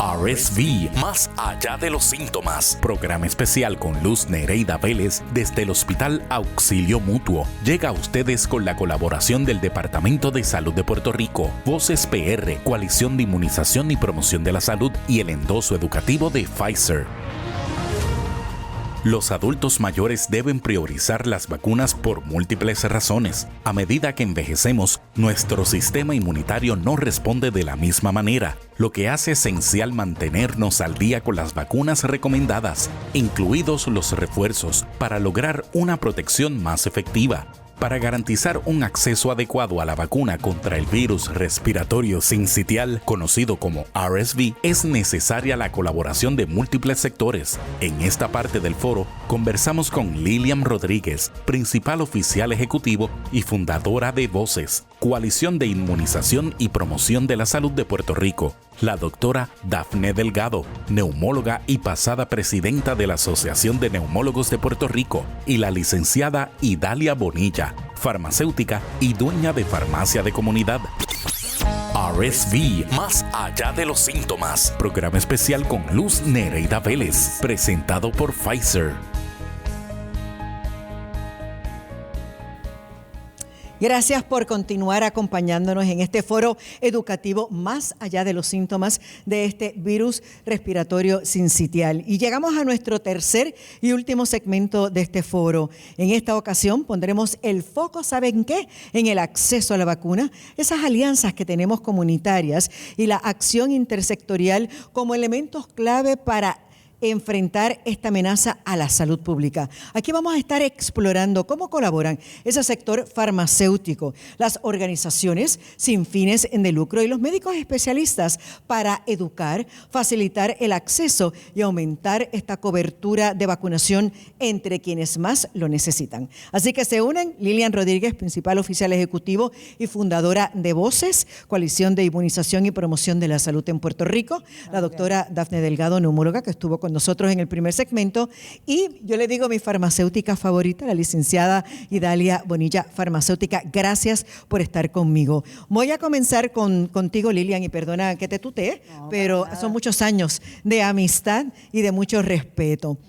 RSV, más allá de los síntomas. Programa especial con Luz Nereida Vélez desde el Hospital Auxilio Mutuo. Llega a ustedes con la colaboración del Departamento de Salud de Puerto Rico, Voces PR, Coalición de Inmunización y Promoción de la Salud y el endoso educativo de Pfizer. Los adultos mayores deben priorizar las vacunas por múltiples razones. A medida que envejecemos, nuestro sistema inmunitario no responde de la misma manera, lo que hace esencial mantenernos al día con las vacunas recomendadas, incluidos los refuerzos, para lograr una protección más efectiva. Para garantizar un acceso adecuado a la vacuna contra el virus respiratorio sincitial, conocido como RSV, es necesaria la colaboración de múltiples sectores. En esta parte del foro, conversamos con Lilian Rodríguez, principal oficial ejecutivo y fundadora de Voces, Coalición de Inmunización y Promoción de la Salud de Puerto Rico, la doctora Dafne Delgado, neumóloga y pasada presidenta de la Asociación de Neumólogos de Puerto Rico, y la licenciada Idalia Bonilla, farmacéutica y dueña de farmacia de comunidad. RSV, más allá de los síntomas. Programa especial con Luz Nereida Vélez, presentado por Pfizer. Gracias por continuar acompañándonos en este foro educativo más allá de los síntomas de este virus respiratorio sincitial. Y llegamos a nuestro tercer y último segmento de este foro. En esta ocasión pondremos el foco, ¿saben qué? En el acceso a la vacuna, esas alianzas que tenemos comunitarias y la acción intersectorial como elementos clave para enfrentar esta amenaza a la salud pública. Aquí vamos a estar explorando cómo colaboran ese sector farmacéutico, las organizaciones sin fines de lucro y los médicos especialistas para educar, facilitar el acceso y aumentar esta cobertura de vacunación entre quienes más lo necesitan. Así que se unen Lilian Rodríguez, principal oficial ejecutivo y fundadora de Voces, Coalición de Inmunización y Promoción de la Salud en Puerto Rico, la doctora Dafne Delgado, neumóloga, que estuvo con nosotros en el primer segmento, y yo le digo mi farmacéutica favorita, la licenciada Idalia Bonilla, farmacéutica. Gracias por estar conmigo. Voy a comenzar contigo, Lilian, y perdona que te tutee, pero son muchos años de amistad y de mucho respeto.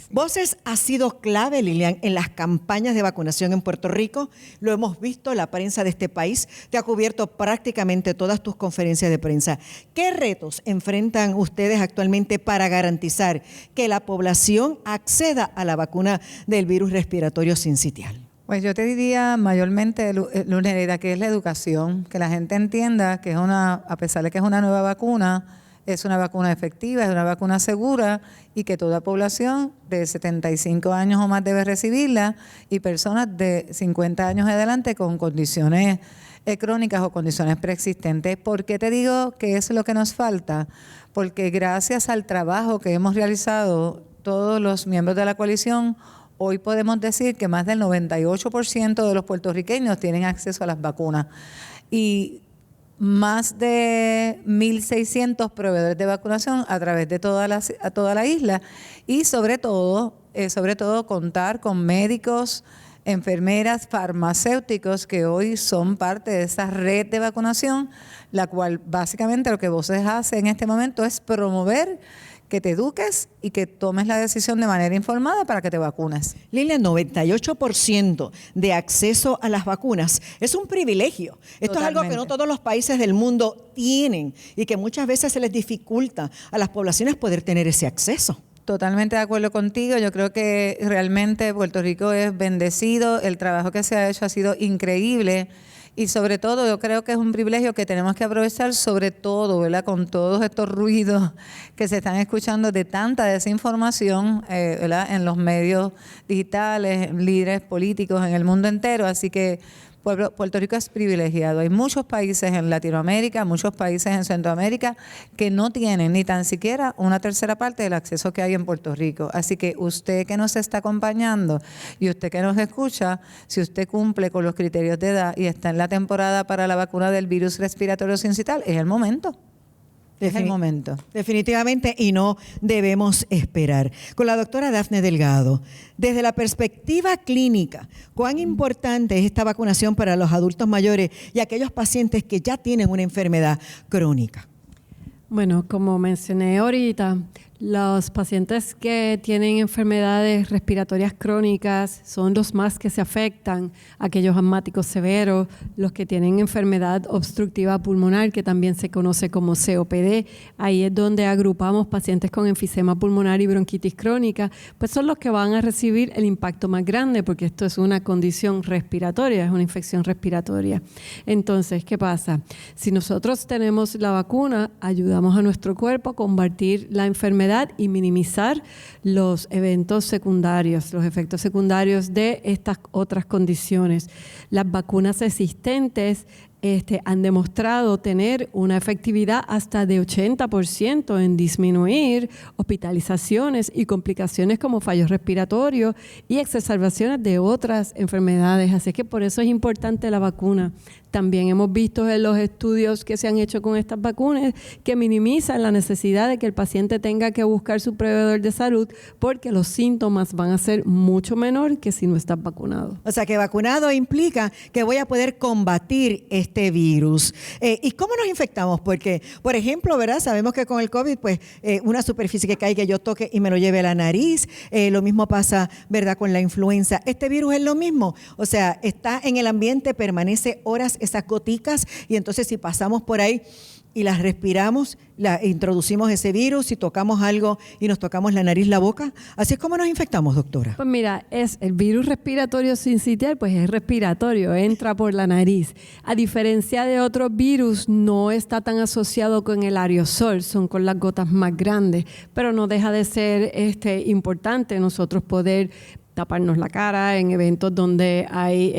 Voces ha sido clave, Lilian, en las campañas de vacunación en Puerto Rico. Lo hemos visto, la prensa de este país te ha cubierto prácticamente todas tus conferencias de prensa. ¿Qué retos enfrentan ustedes actualmente para garantizar que la población acceda a la vacuna del virus respiratorio sincitial? Pues yo te diría mayormente, Luz Nereida, que es la educación, que la gente entienda que a pesar de que es una nueva vacuna, es una vacuna efectiva, es una vacuna segura y que toda población de 75 años o más debe recibirla y personas de 50 años en adelante con condiciones crónicas o condiciones preexistentes. ¿Por qué te digo que es lo que nos falta? Porque gracias al trabajo que hemos realizado todos los miembros de la coalición, hoy podemos decir que más del 98% de los puertorriqueños tienen acceso a las vacunas. Y más de 1.600 proveedores de vacunación a través de toda la isla y sobre todo contar con médicos, enfermeras, farmacéuticos que hoy son parte de esa red de vacunación, la cual básicamente lo que Voces hace en este momento es promover que te eduques y que tomes la decisión de manera informada para que te vacunes. Lilian, 98% de acceso a las vacunas es un privilegio. Esto Totalmente. Es algo que no todos los países del mundo tienen y que muchas veces se les dificulta a las poblaciones poder tener ese acceso. Totalmente de acuerdo contigo. Yo creo que realmente Puerto Rico es bendecido. El trabajo que se ha hecho ha sido increíble. Y sobre todo, yo creo que es un privilegio que tenemos que aprovechar, sobre todo, ¿verdad?, con todos estos ruidos que se están escuchando de tanta desinformación, ¿verdad?, en los medios digitales, líderes políticos en el mundo entero. Así que Puerto Rico es privilegiado. Hay muchos países en Latinoamérica, muchos países en Centroamérica que no tienen ni tan siquiera una tercera parte del acceso que hay en Puerto Rico. Así que usted que nos está acompañando y usted que nos escucha, si usted cumple con los criterios de edad y está en la temporada para la vacuna del virus respiratorio sincitial, es el momento. Es el momento. Definitivamente, y no debemos esperar. Con la doctora Dafne Delgado, desde la perspectiva clínica, ¿cuán importante es esta vacunación para los adultos mayores y aquellos pacientes que ya tienen una enfermedad crónica? Bueno, como mencioné ahorita, los pacientes que tienen enfermedades respiratorias crónicas son los más que se afectan, aquellos asmáticos severos, los que tienen enfermedad obstructiva pulmonar, que también se conoce como COPD. Ahí es donde agrupamos pacientes con enfisema pulmonar y bronquitis crónica, pues son los que van a recibir el impacto más grande, porque esto es una condición respiratoria, es una infección respiratoria. Entonces, ¿qué pasa? Si nosotros tenemos la vacuna, ayudamos a nuestro cuerpo a combatir la enfermedad y minimizar los eventos secundarios, los efectos secundarios de estas otras condiciones. Las vacunas existentes han demostrado tener una efectividad hasta de 80% en disminuir hospitalizaciones y complicaciones como fallos respiratorios y exacerbaciones de otras enfermedades. Así que por eso es importante la vacuna. También hemos visto en los estudios que se han hecho con estas vacunas que minimizan la necesidad de que el paciente tenga que buscar su proveedor de salud, porque los síntomas van a ser mucho menor que si no estás vacunado. O sea, que vacunado implica que voy a poder combatir este virus. ¿Y cómo nos infectamos? Porque, por ejemplo, ¿verdad? Sabemos que con el COVID, pues, una superficie que cae, que yo toque y me lo lleve a la nariz. Lo mismo pasa, ¿verdad?, con la influenza. ¿Este virus es lo mismo? O sea, está en el ambiente, permanece horas esas goticas, y entonces si pasamos por ahí y las respiramos, introducimos ese virus, si tocamos algo y nos tocamos la nariz, la boca. Así es como nos infectamos, doctora. Pues mira, es el virus respiratorio sincitial, pues es respiratorio, entra por la nariz. A diferencia de otros virus, no está tan asociado con el aerosol, son con las gotas más grandes, pero no deja de ser importante nosotros poder taparnos la cara en eventos donde hay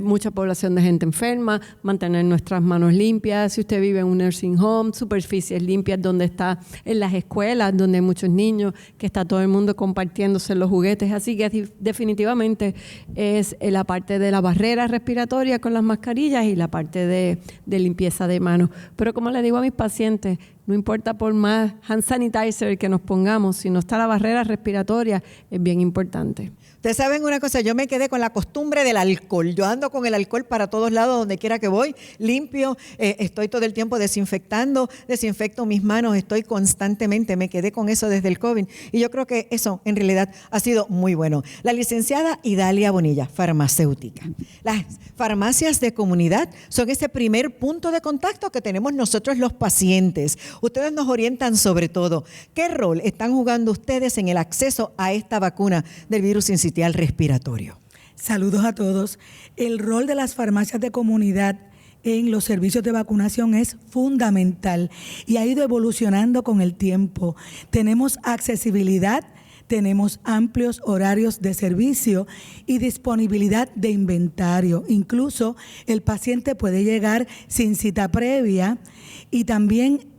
mucha población de gente enferma, mantener nuestras manos limpias. Si usted vive en un nursing home, superficies limpias donde está en las escuelas, donde hay muchos niños, que está todo el mundo compartiéndose los juguetes. Así que definitivamente es la parte de la barrera respiratoria con las mascarillas y la parte de limpieza de manos. Pero como le digo a mis pacientes, no importa por más hand sanitizer que nos pongamos, si no está la barrera respiratoria, es bien importante. Ustedes saben una cosa, yo me quedé con la costumbre del alcohol. Yo ando con el alcohol para todos lados, donde quiera que voy, limpio, estoy todo el tiempo desinfecto mis manos, estoy constantemente, me quedé con eso desde el COVID. Y yo creo que eso en realidad ha sido muy bueno. La licenciada Idalia Bonilla, farmacéutica. Las farmacias de comunidad son ese primer punto de contacto que tenemos nosotros los pacientes. Ustedes nos orientan sobre todo. ¿Qué rol están jugando ustedes en el acceso a esta vacuna del virus sincitial respiratorio? Saludos a todos. El rol de las farmacias de comunidad en los servicios de vacunación es fundamental y ha ido evolucionando con el tiempo. Tenemos accesibilidad, tenemos amplios horarios de servicio y disponibilidad de inventario. Incluso el paciente puede llegar sin cita previa y también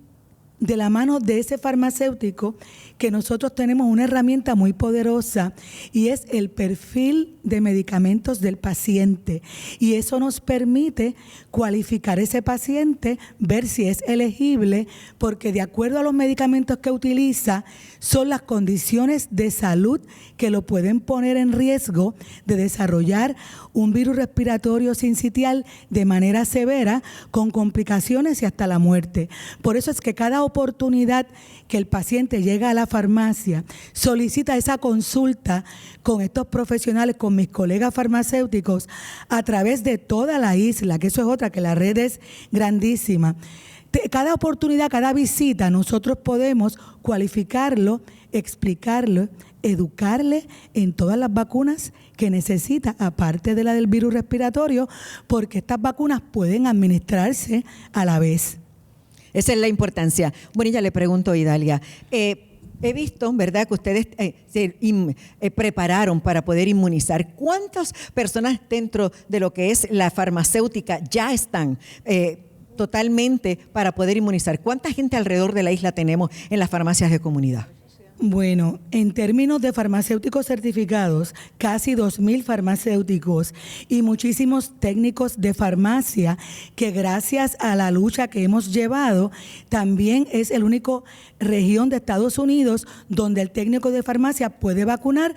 de la mano de ese farmacéutico, que nosotros tenemos una herramienta muy poderosa y es el perfil de medicamentos del paciente, y eso nos permite cualificar ese paciente, ver si es elegible, porque de acuerdo a los medicamentos que utiliza son las condiciones de salud que lo pueden poner en riesgo de desarrollar un virus respiratorio sincitial de manera severa, con complicaciones y hasta la muerte. Por eso es que cada oportunidad que el paciente llega a la farmacia, solicita esa consulta con estos profesionales, con mis colegas farmacéuticos, a través de toda la isla, que eso es otra, que la red es grandísima. Cada oportunidad, cada visita, nosotros podemos cualificarlo, explicarlo, educarle en todas las vacunas que necesita, aparte de la del virus respiratorio, porque estas vacunas pueden administrarse a la vez. Esa es la importancia. Bueno, ya le pregunto, Idalia, he visto, ¿verdad?, que ustedes se prepararon para poder inmunizar. ¿Cuántas personas dentro de lo que es la farmacéutica ya están totalmente para poder inmunizar? ¿Cuánta gente alrededor de la isla tenemos en las farmacias de comunidad? Bueno, en términos de farmacéuticos certificados, casi 2,000 farmacéuticos y muchísimos técnicos de farmacia que gracias a la lucha que hemos llevado, también es el único región de Estados Unidos donde el técnico de farmacia puede vacunar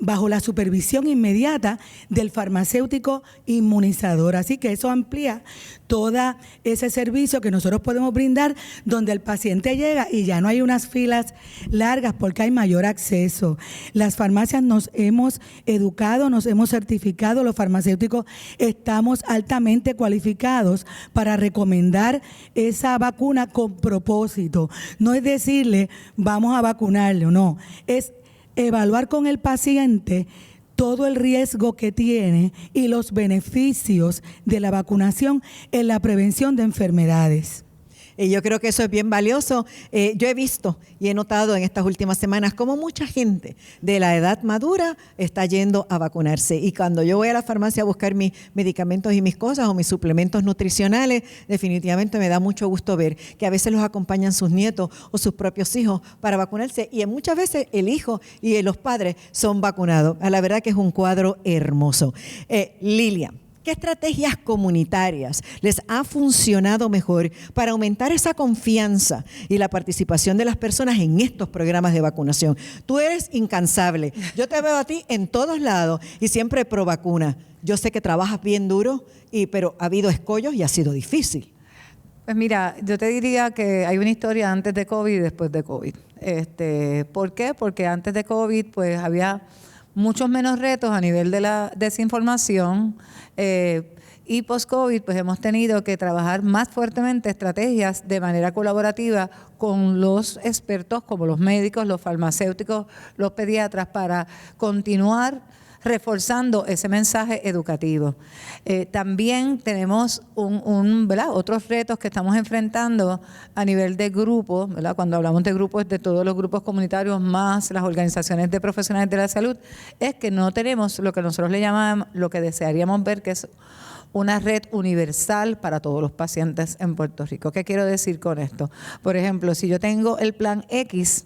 bajo la supervisión inmediata del farmacéutico inmunizador. Así que eso amplía todo ese servicio que nosotros podemos brindar, donde el paciente llega y ya no hay unas filas largas porque hay mayor acceso. Las farmacias nos hemos educado, nos hemos certificado, los farmacéuticos estamos altamente cualificados para recomendar esa vacuna con propósito. No es decirle vamos a vacunarlo, no, es evaluar con el paciente todo el riesgo que tiene y los beneficios de la vacunación en la prevención de enfermedades. Y yo creo que eso es bien valioso. Yo he visto y he notado en estas últimas semanas cómo mucha gente de la edad madura está yendo a vacunarse. Y cuando yo voy a la farmacia a buscar mis medicamentos y mis cosas o mis suplementos nutricionales, definitivamente me da mucho gusto ver que a veces los acompañan sus nietos o sus propios hijos para vacunarse. Y muchas veces el hijo y los padres son vacunados. A la verdad que es un cuadro hermoso. Lilia, ¿qué estrategias comunitarias les ha funcionado mejor para aumentar esa confianza y la participación de las personas en estos programas de vacunación? Tú eres incansable. Yo te veo a ti en todos lados y siempre pro vacuna. Yo sé que trabajas bien duro, pero ha habido escollos y ha sido difícil. Pues mira, yo te diría que hay una historia antes de COVID y después de COVID. ¿Por qué? Porque antes de COVID pues había muchos menos retos a nivel de la desinformación y post-COVID pues hemos tenido que trabajar más fuertemente estrategias de manera colaborativa con los expertos como los médicos, los farmacéuticos, los pediatras para continuar reforzando ese mensaje educativo. También tenemos ¿verdad? Otros retos que estamos enfrentando a nivel de grupos, ¿verdad? Cuando hablamos de grupos, de todos los grupos comunitarios más las organizaciones de profesionales de la salud, es que no tenemos lo que nosotros le llamamos, lo que desearíamos ver, que es una red universal para todos los pacientes en Puerto Rico. ¿Qué quiero decir con esto? Por ejemplo, si yo tengo el plan X,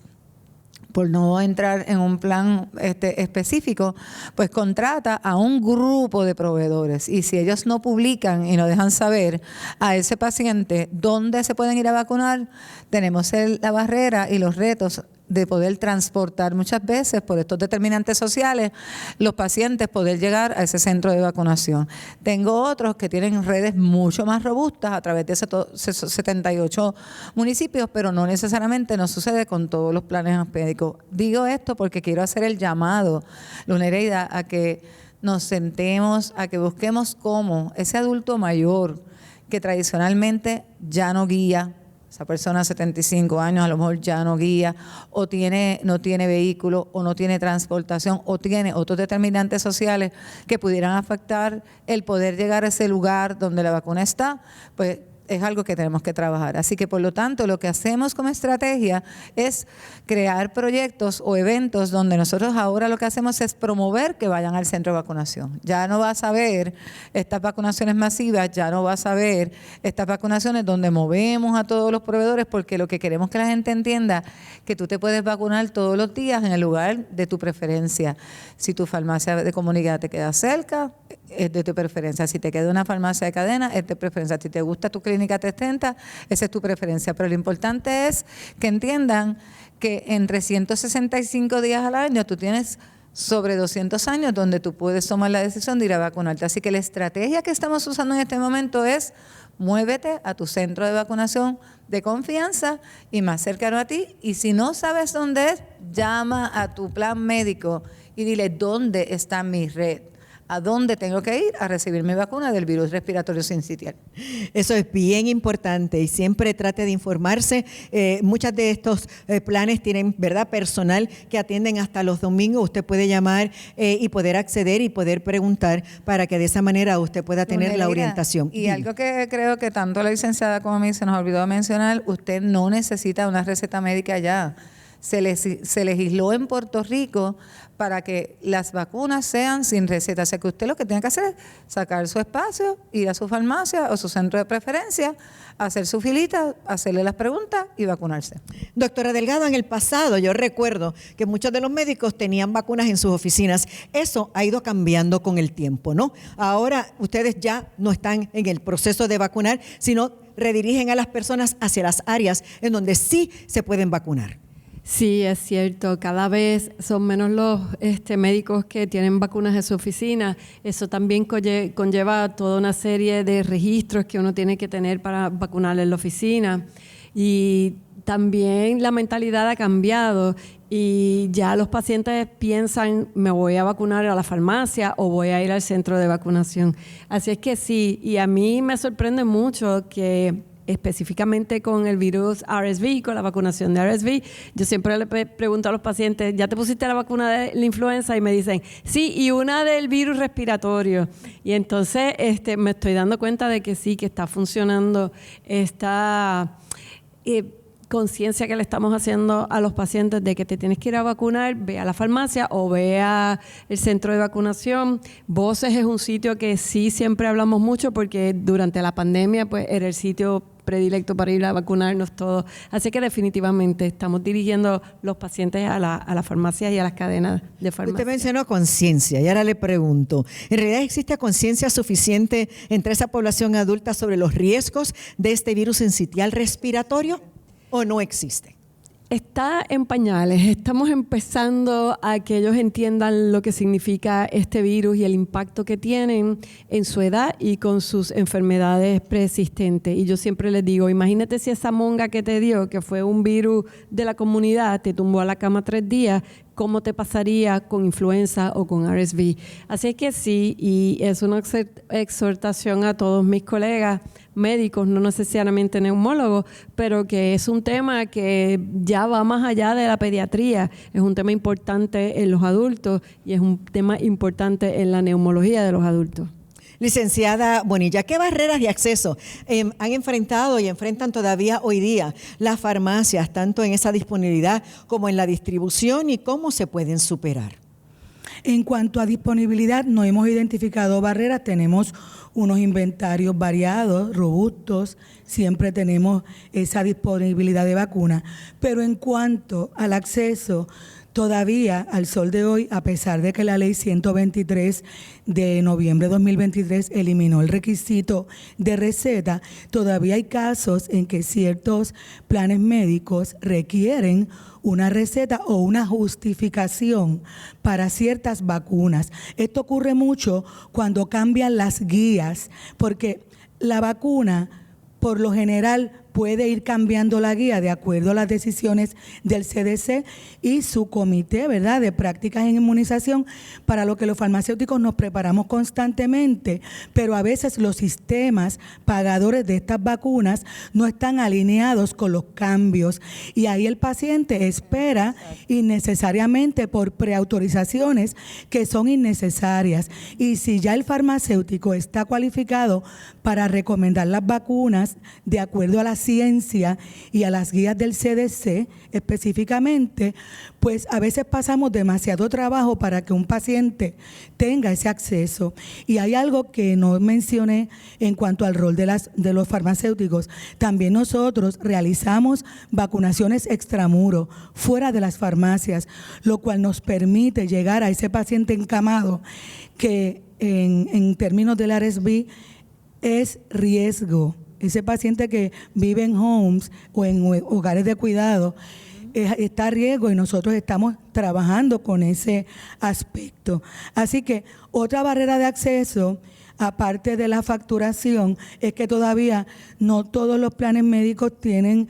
por no entrar en un plan específico, pues contrata a un grupo de proveedores y si ellos no publican y no dejan saber a ese paciente dónde se pueden ir a vacunar, tenemos la barrera y los retos de poder transportar muchas veces por estos determinantes sociales los pacientes poder llegar a ese centro de vacunación. Tengo otros que tienen redes mucho más robustas a través de esos 78 municipios, pero no necesariamente nos sucede con todos los planes médicos. Digo esto porque quiero hacer el llamado, Luna Nereida, a que nos sentemos, a que busquemos cómo ese adulto mayor que tradicionalmente ya no guía, esa persona de 75 años a lo mejor ya no guía o no tiene vehículo o no tiene transportación o tiene otros determinantes sociales que pudieran afectar el poder llegar a ese lugar donde la vacuna está, pues es algo que tenemos que trabajar. Así que, por lo tanto, lo que hacemos como estrategia es crear proyectos o eventos donde nosotros ahora lo que hacemos es promover que vayan al centro de vacunación. Ya no vas a ver estas vacunaciones masivas, ya no vas a ver estas vacunaciones donde movemos a todos los proveedores, porque lo que queremos que la gente entienda que tú te puedes vacunar todos los días en el lugar de tu preferencia. Si tu farmacia de comunidad te queda cerca, es de tu preferencia. Si te queda una farmacia de cadena, es de preferencia. Si te gusta tu clínica 330, esa es tu preferencia. Pero lo importante es que entiendan que en 365 días al año tú tienes sobre 200 años donde tú puedes tomar la decisión de ir a vacunarte. Así que la estrategia que estamos usando en este momento es muévete a tu centro de vacunación de confianza y más cercano a ti. Y si no sabes dónde es, llama a tu plan médico y dile dónde está mi red. ¿A dónde tengo que ir a recibir mi vacuna del virus respiratorio sincitial? Eso es bien importante y siempre trate de informarse. Muchos de estos planes tienen, ¿verdad?, personal que atienden hasta los domingos. Usted puede llamar y poder acceder y poder preguntar para que de esa manera usted pueda tener la orientación. Y algo que creo que tanto la licenciada como a mí se nos olvidó mencionar, usted no necesita una receta médica ya. se legisló en Puerto Rico para que las vacunas sean sin receta. O sea que usted lo que tiene que hacer es sacar su espacio, ir a su farmacia o su centro de preferencia, hacer su filita, hacerle las preguntas y vacunarse. Doctora Delgado, en el pasado yo recuerdo que muchos de los médicos tenían vacunas en sus oficinas. Eso ha ido cambiando con el tiempo, ¿no? Ahora ustedes ya no están en el proceso de vacunar, sino redirigen a las personas hacia las áreas en donde sí se pueden vacunar. Sí, es cierto. Cada vez son menos los médicos que tienen vacunas en su oficina. Eso también conlleva toda una serie de registros que uno tiene que tener para vacunar en la oficina. Y también la mentalidad ha cambiado y ya los pacientes piensan, me voy a vacunar a la farmacia o voy a ir al centro de vacunación. Así es que sí, y a mí me sorprende mucho que específicamente con el virus RSV, con la vacunación de RSV, yo siempre le pregunto a los pacientes, ¿ya te pusiste la vacuna de la influenza? Y me dicen, sí, y una del virus respiratorio. Y entonces me estoy dando cuenta de que sí, que está funcionando esta conciencia que le estamos haciendo a los pacientes de que te tienes que ir a vacunar, ve a la farmacia o ve al centro de vacunación. Voces es un sitio que sí siempre hablamos mucho porque durante la pandemia pues era el sitio predilecto para ir a vacunarnos todos. Así que definitivamente estamos dirigiendo los pacientes a la farmacia y a las cadenas de farmacia. Usted mencionó conciencia y ahora le pregunto, ¿en realidad existe conciencia suficiente entre esa población adulta sobre los riesgos de este virus sincitial respiratorio o no existe? Está en pañales. Estamos empezando a que ellos entiendan lo que significa este virus y el impacto que tienen en su edad y con sus enfermedades preexistentes. Y yo siempre les digo, imagínate si esa monga que te dio, que fue un virus de la comunidad, te tumbó a la cama 3 días, ¿cómo te pasaría con influenza o con RSV? Así es que sí, y es una exhortación a todos mis colegas médicos, no necesariamente neumólogos, pero que es un tema que ya va más allá de la pediatría, es un tema importante en los adultos y es un tema importante en la neumología de los adultos. Licenciada Bonilla, ¿qué barreras de acceso han enfrentado y enfrentan todavía hoy día las farmacias, tanto en esa disponibilidad como en la distribución, y cómo se pueden superar? En cuanto a disponibilidad, no hemos identificado barreras, tenemos unos inventarios variados, robustos, siempre tenemos esa disponibilidad de vacunas, pero en cuanto al acceso, todavía al sol de hoy, a pesar de que la ley 123 de noviembre de 2023 eliminó el requisito de receta, todavía hay casos en que ciertos planes médicos requieren una receta o una justificación para ciertas vacunas. Esto ocurre mucho cuando cambian las guías, porque la vacuna, por lo general, puede ir cambiando la guía de acuerdo a las decisiones del CDC y su comité, ¿verdad?, de prácticas en inmunización, para lo que los farmacéuticos nos preparamos constantemente, pero a veces los sistemas pagadores de estas vacunas no están alineados con los cambios y ahí el paciente espera innecesariamente por preautorizaciones que son innecesarias. Y si ya el farmacéutico está cualificado para recomendar las vacunas de acuerdo a las ciencia y a las guías del CDC específicamente, pues a veces pasamos demasiado trabajo para que un paciente tenga ese acceso. Y hay algo que no mencioné en cuanto al rol de los farmacéuticos. También nosotros realizamos vacunaciones extramuros, fuera de las farmacias, lo cual nos permite llegar a ese paciente encamado que en términos del RSV es riesgo. Ese paciente que vive en homes o en hogares de cuidado está a riesgo y nosotros estamos trabajando con ese aspecto. Así que otra barrera de acceso, aparte de la facturación, es que todavía no todos los planes médicos tienen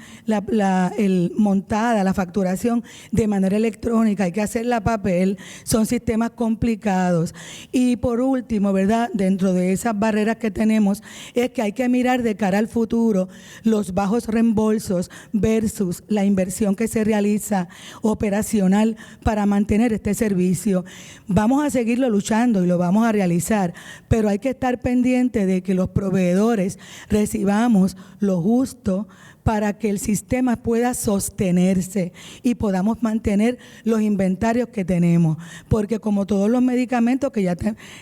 montada la facturación de manera electrónica, hay que hacerla a papel, son sistemas complicados. Y por último, ¿verdad?, dentro de esas barreras que tenemos, es que hay que mirar de cara al futuro los bajos reembolsos versus la inversión que se realiza operacional para mantener este servicio. Vamos a seguirlo luchando y lo vamos a realizar, pero hay que estar pendiente de que los proveedores recibamos lo justo para que el sistema pueda sostenerse y podamos mantener los inventarios que tenemos. Porque como todos los medicamentos que ya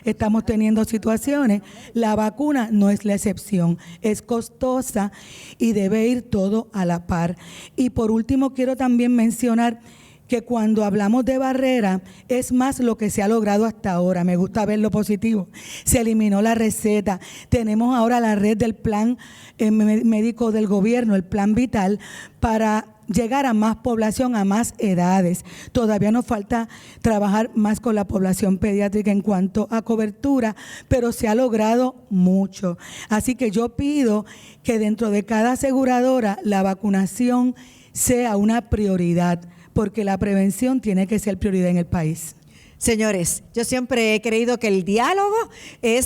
estamos teniendo situaciones, la vacuna no es la excepción, es costosa y debe ir todo a la par. Y por último, quiero también mencionar que cuando hablamos de barrera es más lo que se ha logrado hasta ahora. Me gusta ver lo positivo. Se eliminó la receta. Tenemos ahora la red del plan médico del gobierno, el plan vital, para llegar a más población, a más edades. Todavía nos falta trabajar más con la población pediátrica en cuanto a cobertura, pero se ha logrado mucho. Así que yo pido que dentro de cada aseguradora la vacunación sea una prioridad, porque la prevención tiene que ser prioridad en el país. Señores, yo siempre he creído que el diálogo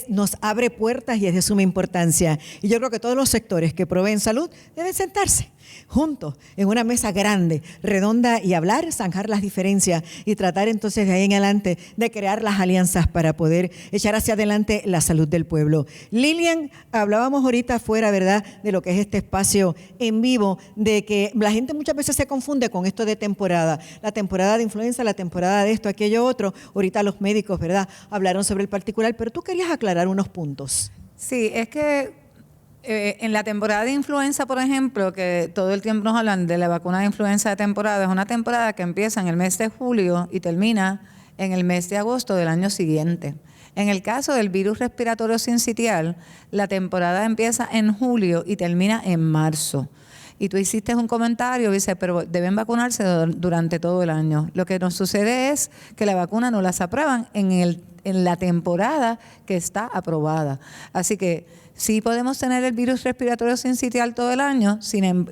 nos abre puertas y es de suma importancia. Y yo creo que todos los sectores que proveen salud deben sentarse juntos en una mesa grande, redonda y hablar, zanjar las diferencias y tratar entonces de ahí en adelante de crear las alianzas para poder echar hacia adelante la salud del pueblo. Lilian, hablábamos ahorita fuera, ¿verdad?, de lo que es este espacio en vivo, de que la gente muchas veces se confunde con esto de temporada, la temporada de influenza, la temporada de esto, aquello, otro. Ahorita los médicos, ¿verdad?, hablaron sobre el particular, pero tú querías aclarar unos puntos. Sí, es que en la temporada de influenza, por ejemplo, que todo el tiempo nos hablan de la vacuna de influenza de temporada, es una temporada que empieza en el mes de julio y termina en el mes de agosto del año siguiente. En el caso del virus respiratorio sincitial, la temporada empieza en julio y termina en marzo. Y tú hiciste un comentario, dice, pero deben vacunarse durante todo el año. Lo que nos sucede es que la vacuna no las aprueban en la temporada que está aprobada. Así que sí podemos tener el virus respiratorio sincitial todo el año,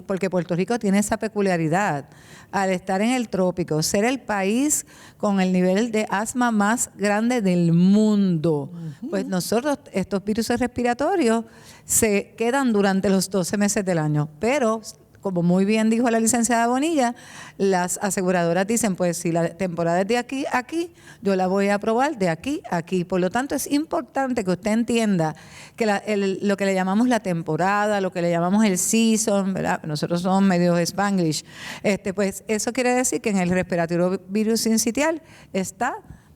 porque Puerto Rico tiene esa peculiaridad. Al estar en el trópico, ser el país con el nivel de asma más grande del mundo. Pues nosotros, estos virus respiratorios se quedan durante los 12 meses del año, pero como muy bien dijo la licenciada Bonilla, las aseguradoras dicen, pues si la temporada es de aquí a aquí, yo la voy a aprobar de aquí a aquí. Por lo tanto, es importante que usted entienda que lo que le llamamos la temporada, lo que le llamamos el season, ¿verdad? Nosotros somos medio Spanglish. Pues eso quiere decir que en el respiratorio virus sincitial está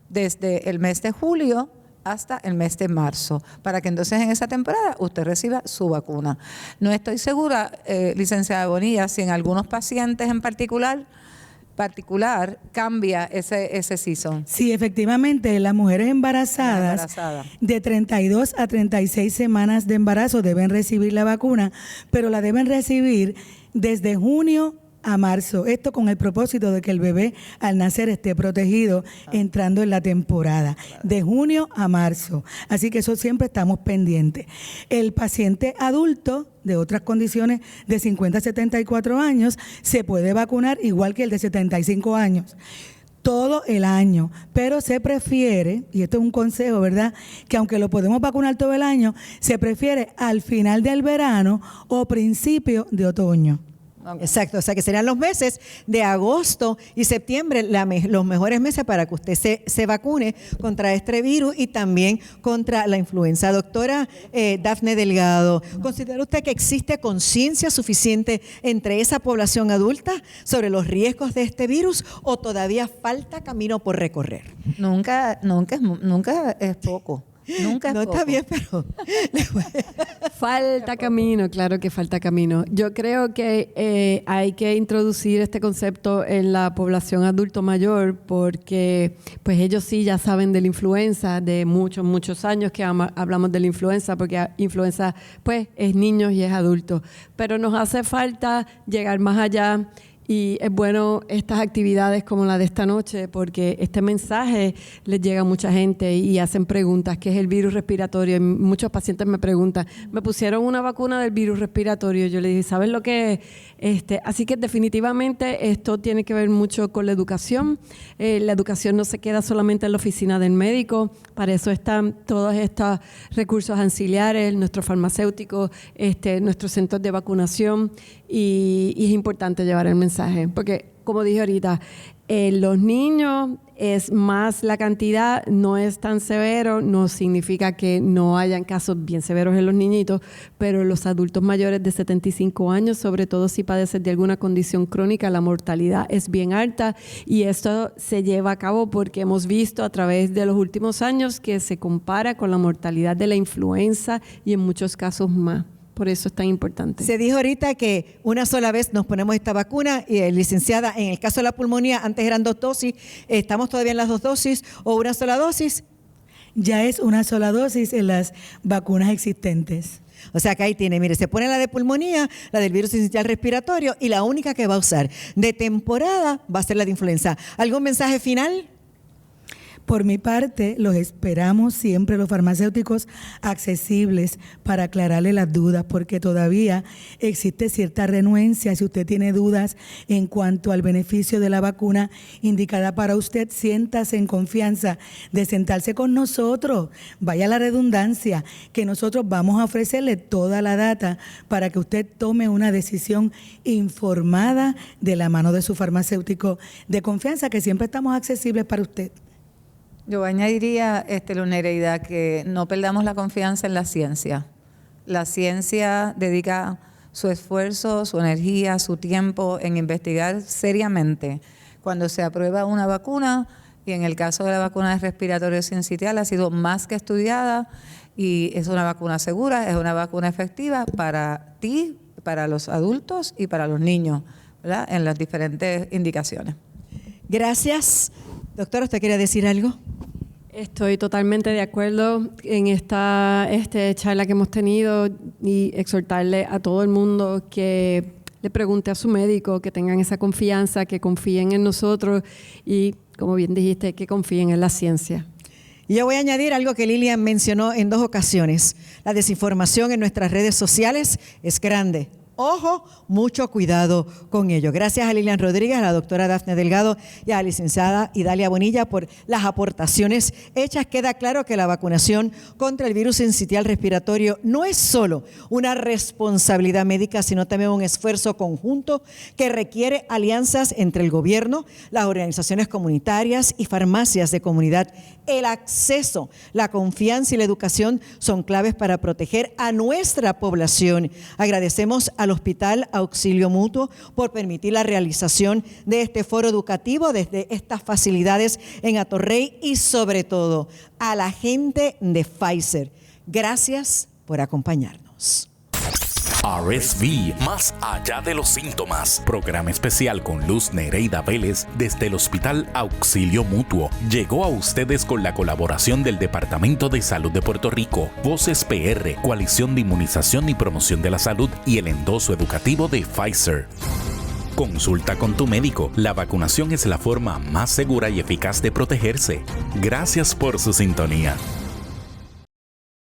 desde el mes de julio hasta el mes de marzo, para que entonces en esa temporada usted reciba su vacuna. No estoy segura, licenciada Bonilla, si en algunos pacientes en particular cambia ese season. Sí, efectivamente, las mujeres embarazadas de 32 a 36 semanas de embarazo deben recibir la vacuna, pero la deben recibir desde junio a marzo. Esto con el propósito de que el bebé al nacer esté protegido entrando en la temporada de junio a marzo. Así que eso siempre estamos pendientes. El paciente adulto de otras condiciones de 50 a 74 años se puede vacunar igual que el de 75 años. Todo el año, pero se prefiere, y esto es un consejo, ¿verdad?, que aunque lo podemos vacunar todo el año, se prefiere al final del verano o principio de otoño. Exacto, o sea que serían los meses de agosto y septiembre los mejores meses para que usted se vacune contra este virus y también contra la influenza. Doctora Dafne Delgado, ¿considera usted que existe conciencia suficiente entre esa población adulta sobre los riesgos de este virus o todavía falta camino por recorrer? Nunca es poco. Nunca es no poco. Está bien, pero falta camino, claro que falta camino. Yo creo que hay que introducir este concepto en la población adulto mayor porque pues ellos sí ya saben de la influenza de muchos años que hablamos de la influenza, porque influenza pues es niños y es adultos, pero nos hace falta llegar más allá. Y es bueno estas actividades como la de esta noche porque este mensaje les llega a mucha gente y hacen preguntas. ¿Qué es el virus respiratorio? Y muchos pacientes me preguntan, me pusieron una vacuna del virus respiratorio. Yo les dije, ¿sabes lo que es? Así que definitivamente esto tiene que ver mucho con la educación. La educación no se queda solamente en la oficina del médico. Para eso están todos estos recursos auxiliares, nuestros farmacéuticos, nuestros centros de vacunación. y es importante llevar el mensaje, porque como dije ahorita, los niños es más la cantidad, no es tan severo, no significa que no hayan casos bien severos en los niñitos, pero los adultos mayores de 75 años, sobre todo si padecen de alguna condición crónica, la mortalidad es bien alta y esto se lleva a cabo porque hemos visto a través de los últimos años que se compara con la mortalidad de la influenza y en muchos casos más. Por eso es tan importante. Se dijo ahorita que una sola vez nos ponemos esta vacuna y licenciada, en el caso de la pulmonía, antes eran 2 dosis, ¿estamos todavía en las 2 dosis o una sola dosis? Ya es una sola dosis en las vacunas existentes. O sea que ahí tiene, mire, se pone la de pulmonía, la del virus sincitial respiratorio y la única que va a usar de temporada va a ser la de influenza. ¿Algún mensaje final? Por mi parte, los esperamos siempre los farmacéuticos accesibles para aclararle las dudas, porque todavía existe cierta renuencia. Si usted tiene dudas en cuanto al beneficio de la vacuna indicada para usted, siéntase en confianza de sentarse con nosotros. Vaya a la redundancia, que nosotros vamos a ofrecerle toda la data para que usted tome una decisión informada de la mano de su farmacéutico de confianza, que siempre estamos accesibles para usted. Yo añadiría, Luz Nereida, que no perdamos la confianza en la ciencia. La ciencia dedica su esfuerzo, su energía, su tiempo en investigar seriamente. Cuando se aprueba una vacuna, y en el caso de la vacuna de respiratorio sincitial ha sido más que estudiada y es una vacuna segura, es una vacuna efectiva para ti, para los adultos y para los niños, ¿verdad? En las diferentes indicaciones. Gracias. Doctora, ¿usted quería decir algo? Estoy totalmente de acuerdo en esta charla que hemos tenido y exhortarle a todo el mundo que le pregunte a su médico, que tengan esa confianza, que confíen en nosotros y, como bien dijiste, que confíen en la ciencia. Y yo voy a añadir algo que Lilian mencionó en 2 ocasiones. La desinformación en nuestras redes sociales es grande. Ojo, mucho cuidado con ello. Gracias a Lilian Rodríguez, a la doctora Dafne Delgado y a la licenciada Idalia Bonilla por las aportaciones hechas. Queda claro que la vacunación contra el virus sincitial respiratorio no es solo una responsabilidad médica, sino también un esfuerzo conjunto que requiere alianzas entre el gobierno, las organizaciones comunitarias y farmacias de comunidad. El acceso, la confianza y la educación son claves para proteger a nuestra población. Agradecemos al Hospital Auxilio Mutuo por permitir la realización de este foro educativo desde estas facilidades en Atorrey y sobre todo a la gente de Pfizer. Gracias por acompañarnos. RSV, más allá de los síntomas. Programa especial con Luz Nereida Vélez desde el Hospital Auxilio Mutuo. Llegó a ustedes con la colaboración del Departamento de Salud de Puerto Rico, Voces PR, Coalición de Inmunización y Promoción de la Salud y el endoso educativo de Pfizer. Consulta con tu médico. La vacunación es la forma más segura y eficaz de protegerse. Gracias por su sintonía.